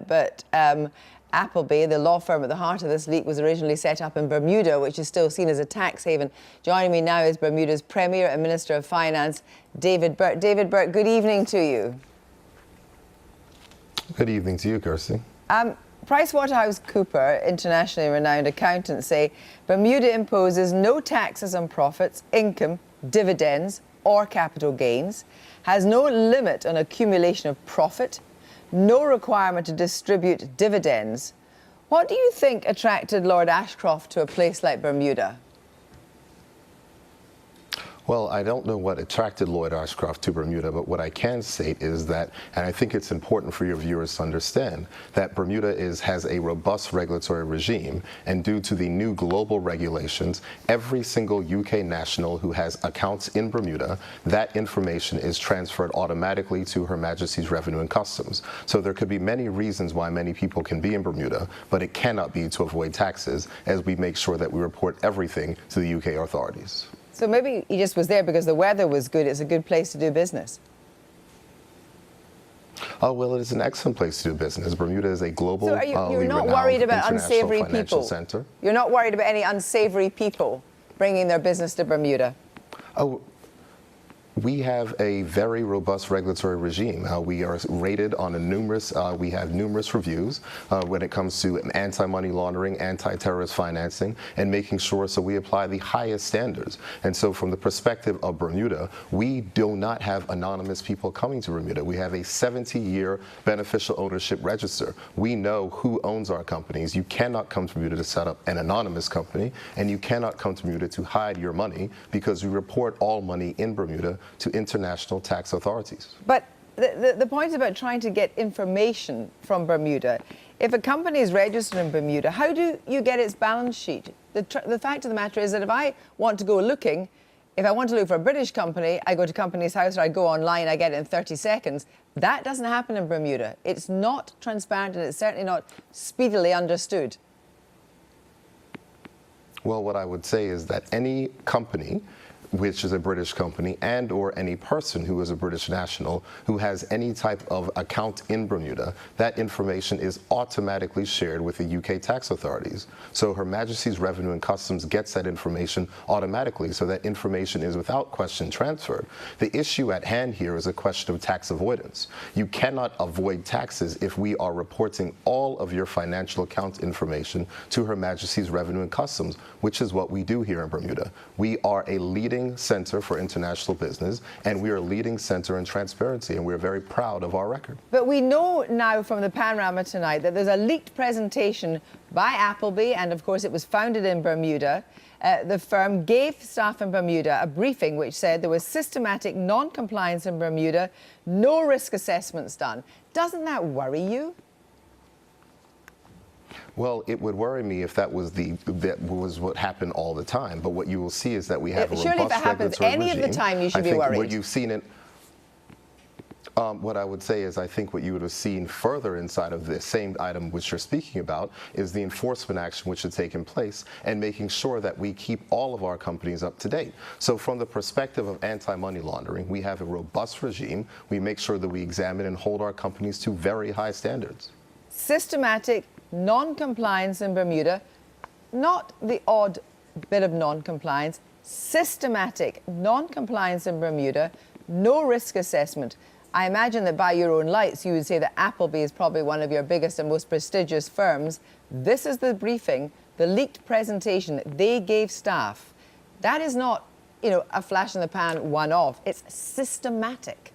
but Appleby, the law firm at the heart of this leak, was originally set up in Bermuda, which is still seen as a tax haven. Joining me now is Bermuda's Premier and Minister of Finance, David Burt. David Burt, good evening to you. Good evening to you, Kirsty. PricewaterhouseCoopers, internationally renowned accountants, say Bermuda imposes no taxes on profits, income, dividends or capital gains, has no limit on accumulation of profit, no requirement to distribute dividends. What do you think attracted Lord Ashcroft to a place like Bermuda? Well, I don't know what attracted Lord Ashcroft to Bermuda, but what I can state is that, and I think it's important for your viewers to understand, that Bermuda has a robust regulatory regime, and due to the new global regulations, every single UK national who has accounts in Bermuda, that information is transferred automatically to Her Majesty's Revenue and Customs. So there could be many reasons why many people can be in Bermuda, but it cannot be to avoid taxes, as we make sure that we report everything to the UK authorities. So maybe he just was there because the weather was good. It's a good place to do business. Oh, well, it is an excellent place to do business. Bermuda is a global, so you're not worried about unsavory people? Center. You're not worried about any unsavory people bringing their business to Bermuda? Oh, we have a very robust regulatory regime. We are rated on we have numerous reviews when it comes to anti-money laundering, anti-terrorist financing, and making sure so we apply the highest standards. And so from the perspective of Bermuda, we do not have anonymous people coming to Bermuda. We have a 70-year beneficial ownership register. We know who owns our companies. You cannot come to Bermuda to set up an anonymous company, and you cannot come to Bermuda to hide your money, because we report all money in Bermuda to international tax authorities. But the point about trying to get information from Bermuda, if a company is registered in Bermuda, how do you get its balance sheet? The fact of the matter is that if I want to go looking, if I want to look for a British company, I go to Companies House or I go online, I get it in 30 seconds. That doesn't happen in Bermuda. It's not transparent, and it's certainly not speedily understood. Well, what I would say is that any company which is a British company, and or any person who is a British national who has any type of account in Bermuda, that information is automatically shared with the UK tax authorities. So Her Majesty's Revenue and Customs gets that information automatically, so that information is without question transferred. The issue at hand here is a question of tax avoidance. You cannot avoid taxes if we are reporting all of your financial account information to Her Majesty's Revenue and Customs, which is what we do here in Bermuda. We are a leading center for international business, and we are a leading center in transparency, and we're very proud of our record. But we know now from the panorama tonight that there's a leaked presentation by Appleby, and of course it was founded in Bermuda. The firm gave staff in Bermuda a briefing which said there was systematic non-compliance in Bermuda, no risk assessments done. Doesn't that worry you? Well, it would worry me if that was what happened all the time. But what you will see is that we have a robust regulatory regime. Surely if it happens any of the time, you should be worried. What you've seen what I would say is I think what you would have seen further inside of the same item which you're speaking about is the enforcement action which had taken place, and making sure that we keep all of our companies up to date. So from the perspective of anti-money laundering, we have a robust regime. We make sure that we examine and hold our companies to very high standards. Systematic non-compliance in Bermuda, not the odd bit of non-compliance, systematic non-compliance in Bermuda, no risk assessment. I imagine that by your own lights, you would say that Appleby is probably one of your biggest and most prestigious firms. This is the briefing, the leaked presentation that they gave staff. That is not, a flash in the pan one-off. It's systematic.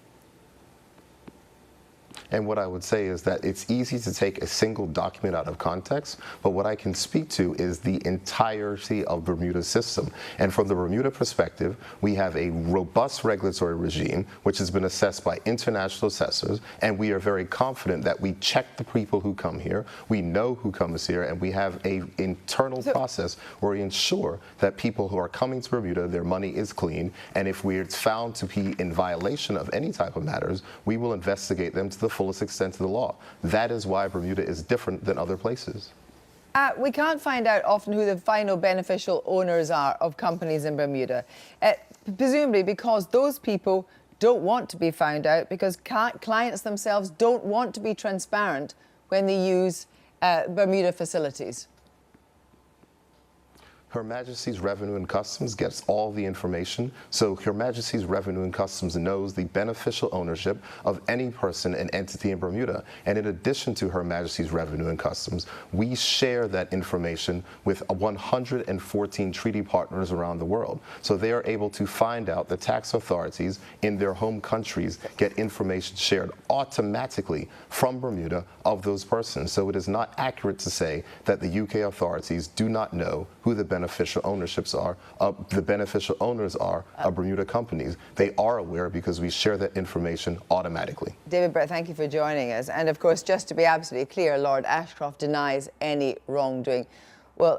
And what I would say is that it's easy to take a single document out of context, but what I can speak to is the entirety of Bermuda's system. And from the Bermuda perspective, we have a robust regulatory regime, which has been assessed by international assessors, and we are very confident that we check the people who come here, we know who comes here, and we have an internal process where we ensure that people who are coming to Bermuda, their money is clean, and if we're found to be in violation of any type of matters, we will investigate them to the fullest extent of the law. That is why Bermuda is different than other places. We can't find out often who the final beneficial owners are of companies in Bermuda, presumably because those people don't want to be found out because clients themselves don't want to be transparent when they use Bermuda facilities? Her Majesty's Revenue and Customs gets all the information, so Her Majesty's Revenue and Customs knows the beneficial ownership of any person and entity in Bermuda. And in addition to Her Majesty's Revenue and Customs, we share that information with 114 treaty partners around the world. So they are able to find out, the tax authorities in their home countries get information shared automatically from Bermuda of those persons. So it is not accurate to say that the UK authorities do not know who the beneficial ownerships are, the beneficial owners are of Bermuda companies. They are aware because we share that information automatically. David Burt, thank you for joining us. And of course, just to be absolutely clear, Lord Ashcroft denies any wrongdoing. Well,